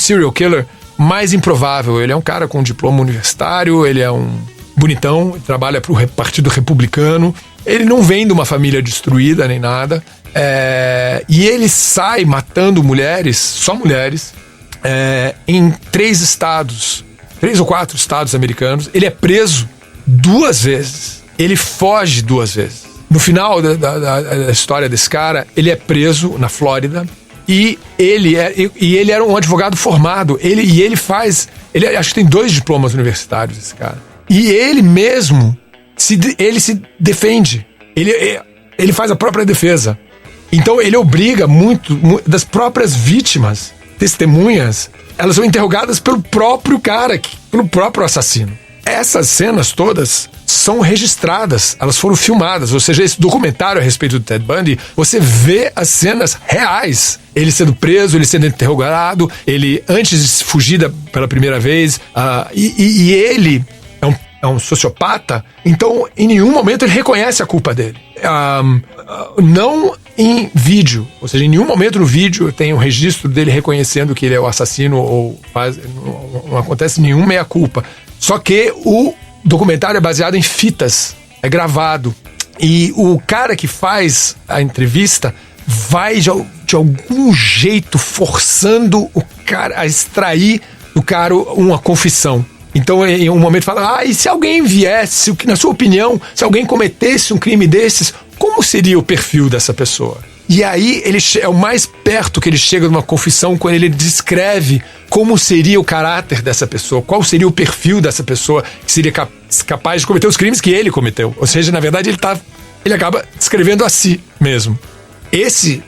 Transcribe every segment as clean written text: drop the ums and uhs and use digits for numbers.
serial killer mais improvável. Ele é um cara com diploma universitário, ele é um bonitão, ele trabalha pro Partido Republicano, ele não vem de uma família destruída nem nada, e ele sai matando mulheres, só mulheres, em 3 ou 4 estados americanos. Ele é preso 2 vezes, ele foge 2 vezes. No final da história desse cara, ele é preso na Flórida. E ele era um advogado formado. Ele acho que tem 2 diplomas universitários, esse cara. E ele mesmo se defende. Ele faz a própria defesa. Então ele obriga muito das próprias vítimas, testemunhas, elas são interrogadas pelo próprio cara, pelo próprio assassino. Essas cenas todas são registradas, elas foram filmadas, ou seja, esse documentário a respeito do Ted Bundy, você vê as cenas reais, ele sendo preso, ele sendo interrogado, ele antes de fugir pela primeira vez, e ele é um sociopata, então em nenhum momento ele reconhece a culpa dele. Não em vídeo, ou seja, em nenhum momento no vídeo tem um registro dele reconhecendo que ele é o assassino, ou não acontece nenhuma meia-culpa. Só que o documentário é baseado em fitas, é gravado. E o cara que faz a entrevista vai de algum jeito forçando o cara a extrair do cara uma confissão. Então, em um momento, fala: e se alguém viesse, na sua opinião, se alguém cometesse um crime desses, como seria o perfil dessa pessoa? E aí, é o mais perto que ele chega de uma confissão quando ele descreve como seria o caráter dessa pessoa, qual seria o perfil dessa pessoa que seria capaz de cometer os crimes que ele cometeu. Ou seja, na verdade, ele acaba descrevendo a si mesmo. Esse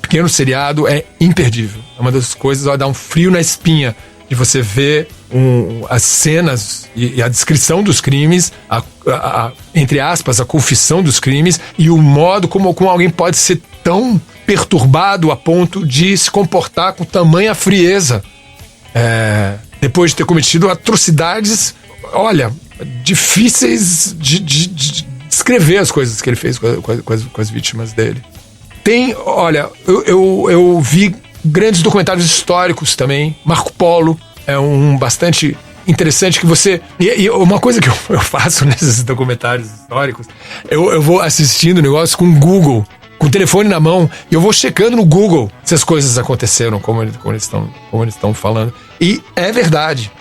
pequeno seriado é imperdível. É uma das coisas que dá um frio na espinha de você ver as cenas e a descrição dos crimes, entre aspas, a confissão dos crimes, e o modo como alguém pode ser tão perturbado a ponto de se comportar com tamanha frieza depois de ter cometido atrocidades, difíceis de descrever as coisas que ele fez com as vítimas dele. Eu vi grandes documentários históricos também. Marco Polo é um bastante interessante que você... E uma coisa que eu faço nesses documentários históricos, eu vou assistindo o negócio com o Google, com o telefone na mão, e eu vou checando no Google se as coisas aconteceram como eles estão falando. E é verdade.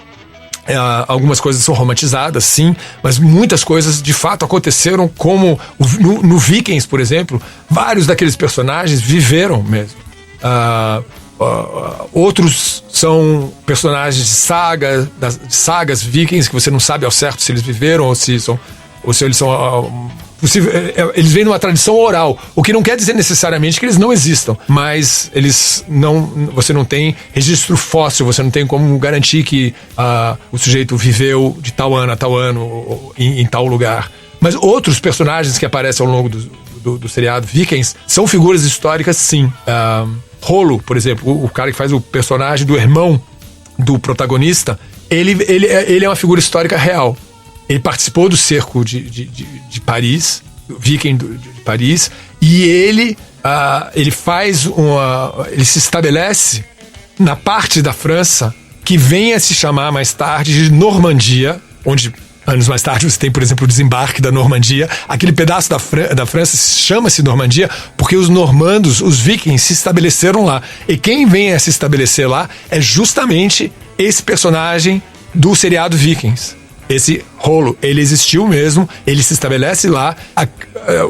Algumas coisas são romantizadas, sim, mas muitas coisas de fato aconteceram, como no Vikings, por exemplo, vários daqueles personagens viveram mesmo. Outros são personagens de sagas vikings que você não sabe ao certo se eles viveram ou se eles são... Eles vêm de uma tradição oral, o que não quer dizer necessariamente que eles não existam, mas você não tem registro fóssil, você não tem como garantir que o sujeito viveu de tal ano a tal ano em tal lugar. Mas outros personagens que aparecem ao longo do seriado Vikings são figuras históricas, sim. Rollo, por exemplo, o cara que faz o personagem do irmão do protagonista, ele é uma figura histórica real. Ele participou do cerco de Paris, Viking de Paris, e ele se estabelece na parte da França que vem a se chamar mais tarde de Normandia, onde anos mais tarde você tem, por exemplo, o desembarque da Normandia. Aquele pedaço da França chama-se Normandia porque os normandos, os vikings, se estabeleceram lá. E quem vem a se estabelecer lá é justamente esse personagem do seriado Vikings. Esse Rollo, ele existiu mesmo, ele se estabelece lá,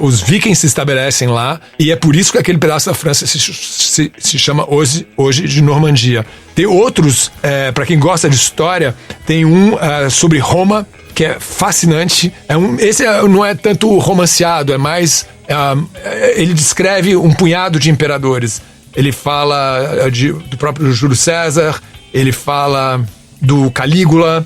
os vikings se estabelecem lá, e é por isso que aquele pedaço da França se chama hoje de Normandia. Tem outros, para quem gosta de história, tem um sobre Roma, que é fascinante. Esse não é tanto romanceado, é mais... ele descreve um punhado de imperadores. Ele fala do próprio Júlio César, ele fala do Calígula,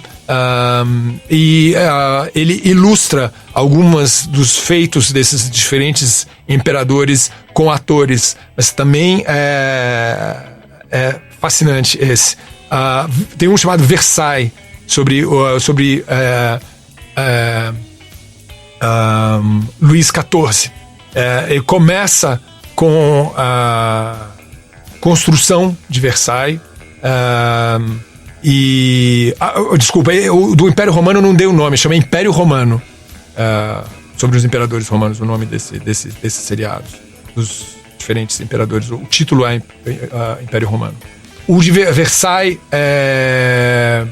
ele ilustra algumas dos feitos desses diferentes imperadores com atores, mas também é fascinante esse. Tem um chamado Versailles, sobre Luís XIV. Ele começa com construção de Versailles. Desculpa, o do Império Romano não dei o nome, chama Império Romano. Sobre os imperadores romanos, o nome desses seriados, dos diferentes imperadores. O título é Império Romano. O de Versailles é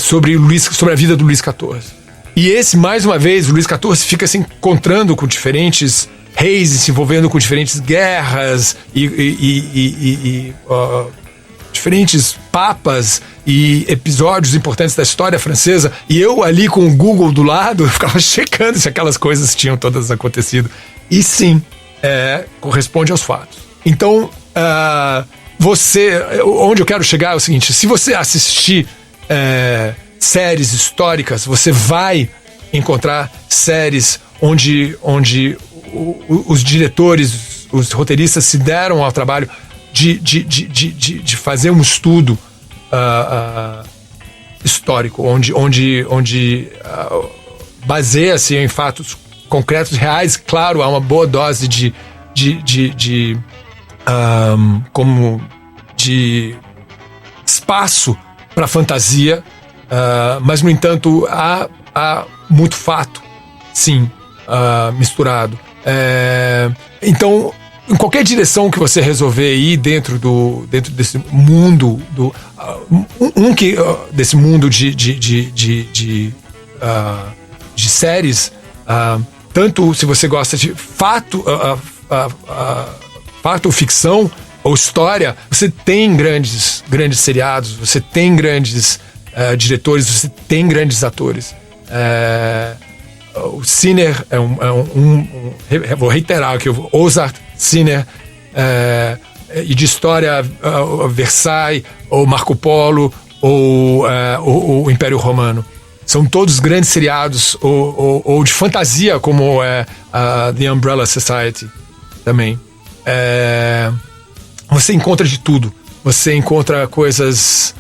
sobre a vida do Luís XIV. E esse, mais uma vez, o Luís XIV fica se encontrando com diferentes reis e se envolvendo com diferentes guerras e diferentes papas e episódios importantes da história francesa, e eu ali com o Google do lado ficava checando se aquelas coisas tinham todas acontecido. E sim, corresponde aos fatos. Então, onde eu quero chegar é o seguinte: se você assistir séries históricas, você vai encontrar séries onde os diretores, os roteiristas se deram ao trabalho de fazer um estudo histórico, onde baseia-se em fatos concretos, reais. Claro, há uma boa dose de espaço para fantasia, mas, no entanto, há muito fato, sim, misturado. Então, em qualquer direção que você resolver ir dentro desse mundo, desse mundo de séries, tanto se você gosta de fato ou ficção ou história, você tem grandes seriados, você tem grandes diretores, você tem grandes atores. O Sinner vou reiterar aqui, o Ozark, Sinner, e de história, Versailles, ou Marco Polo, ou o Império Romano. São todos grandes seriados, ou de fantasia, como The Umbrella Society também. Você encontra de tudo. Você encontra coisas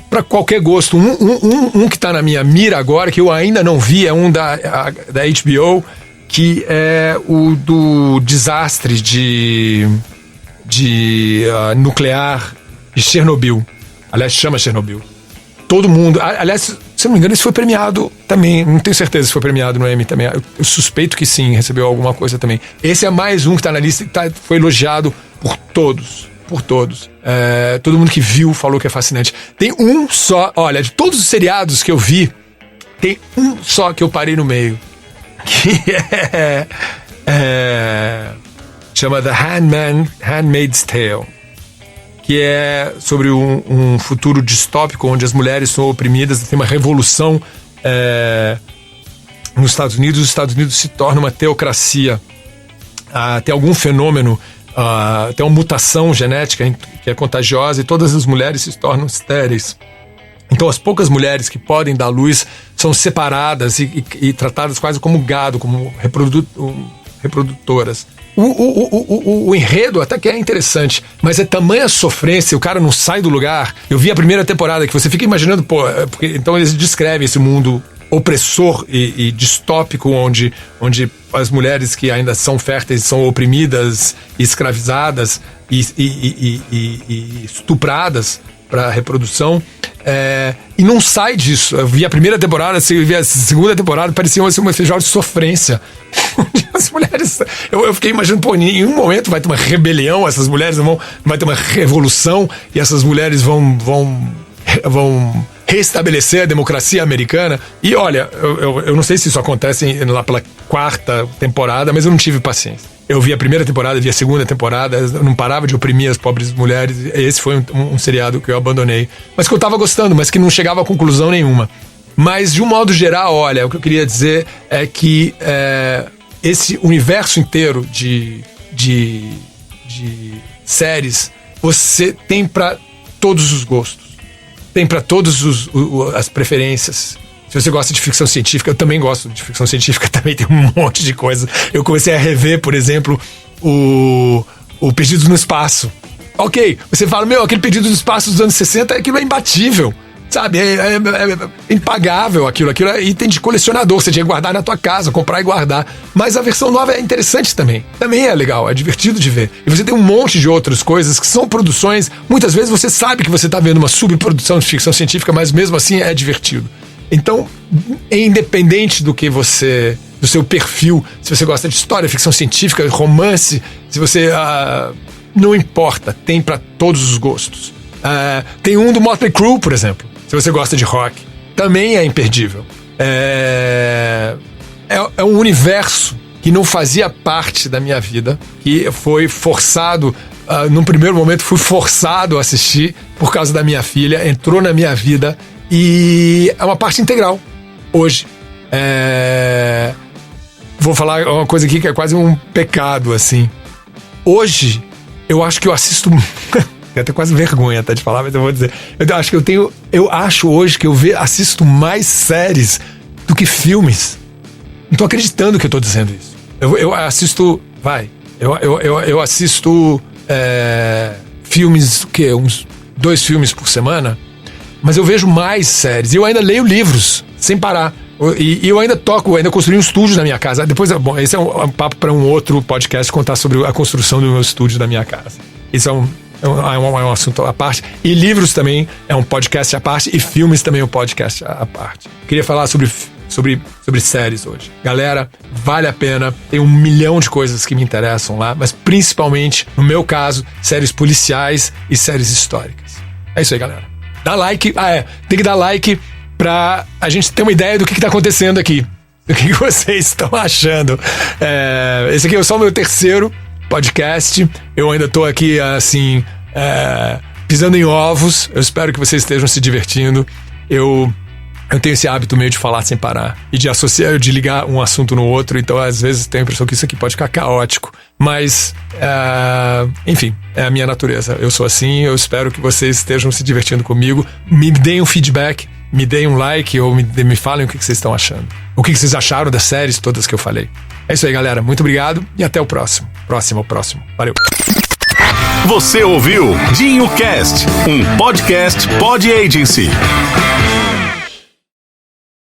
para qualquer gosto. Um que está na minha mira agora, que eu ainda não vi, é um da HBO, que é o do desastre nuclear de Chernobyl. Aliás, chama Chernobyl. Todo mundo... Aliás, se não me engano, isso foi premiado também. Não tenho certeza se foi premiado no Emmy também. Eu suspeito que sim, recebeu alguma coisa também. Esse é mais um que está na lista e foi elogiado por todos. Todo mundo que viu falou que é fascinante. Tem um só... Olha, de todos os seriados que eu vi, tem um só que eu parei no meio. Que chama The Handmaid's Tale, que é sobre um futuro distópico onde as mulheres são oprimidas. Tem uma revolução nos Estados Unidos. Os Estados Unidos se torna uma teocracia. Tem algum fenômeno, tem uma mutação genética que é contagiosa, e todas as mulheres se tornam estéreis. Então, as poucas mulheres que podem dar luz são separadas e tratadas quase como gado, como reprodutoras. O enredo até que é interessante, mas é tamanha sofrência, o cara não sai do lugar. Eu vi a primeira temporada, que você fica imaginando, porque então eles descrevem esse mundo opressor e distópico, onde as mulheres que ainda são férteis são oprimidas, escravizadas e estupradas para reprodução, e não sai disso. Eu vi a primeira temporada, eu vi a segunda temporada, parecia uma feijoada de sofrência. As mulheres, eu fiquei imaginando, em nenhum momento vai ter uma rebelião, essas mulheres vai ter uma revolução, e essas mulheres vão restabelecer a democracia americana. E olha, eu não sei se isso acontece lá pela quarta temporada, mas eu não tive paciência. Eu vi a primeira temporada, vi a segunda temporada, eu não parava de oprimir as pobres mulheres. Esse foi um seriado que eu abandonei, mas que eu tava gostando, mas que não chegava a conclusão nenhuma. Mas, de um modo geral, olha, o que eu queria dizer é que esse universo inteiro de séries, você tem para todos os gostos, tem para todas as preferências. Se você gosta de ficção científica, eu também gosto de ficção científica, também tem um monte de coisa. Eu comecei a rever, por exemplo, o Perdidos no Espaço. Ok, você fala, aquele Perdidos no Espaço dos anos 60, aquilo é imbatível. Sabe, é impagável aquilo, é item de colecionador, você tinha que guardar na tua casa, comprar e guardar. Mas a versão nova é interessante também é legal, é divertido de ver. E você tem um monte de outras coisas que são produções, muitas vezes você sabe que você tá vendo uma subprodução de ficção científica, mas mesmo assim é divertido. Então, independente do seu perfil, se você gosta de história, ficção científica, romance, se você... não importa, tem pra todos os gostos. Tem um do Motley Crue, por exemplo, se você gosta de rock, também é imperdível. É um universo que não fazia parte da minha vida, que foi forçado, num primeiro momento fui forçado a assistir por causa da minha filha, entrou na minha vida e é uma parte integral hoje. Vou falar uma coisa aqui que é quase um pecado, assim. Hoje, eu acho que eu assisto... Eu tenho quase vergonha até de falar, mas eu vou dizer. Eu acho hoje que eu assisto mais séries do que filmes. Não tô acreditando que eu tô dizendo isso. Eu assisto... Eu assisto filmes, uns 2 filmes por semana, mas eu vejo mais séries. E eu ainda leio livros, sem parar. E eu ainda construí um estúdio na minha casa. Depois, bom, esse é um papo para um outro podcast, contar sobre a construção do meu estúdio da minha casa. Isso é um assunto à parte. E livros também é um podcast à parte. E filmes também é um podcast à parte. Queria falar sobre séries hoje. Galera, vale a pena. Tem 1 milhão de coisas que me interessam lá. Mas principalmente, no meu caso, séries policiais e séries históricas. É isso aí, galera. Dá like. Tem que dar like pra a gente ter uma ideia do que tá acontecendo aqui. Do que vocês estão achando. Esse aqui é só o meu 3º podcast. Eu ainda tô aqui, assim, pisando em ovos. Eu espero que vocês estejam se divertindo. Eu tenho esse hábito meio de falar sem parar e de associar, de ligar um assunto no outro. Então, às vezes, tenho a impressão que isso aqui pode ficar caótico. Mas, enfim, é a minha natureza. Eu sou assim, eu espero que vocês estejam se divertindo comigo. Me deem um feedback, me deem um like ou me falem o que vocês estão achando. O que vocês acharam das séries todas que eu falei. É isso aí, galera. Muito obrigado e até o próximo. Próximo. Valeu. Você ouviu Dinho Cast, um podcast Pod Agency.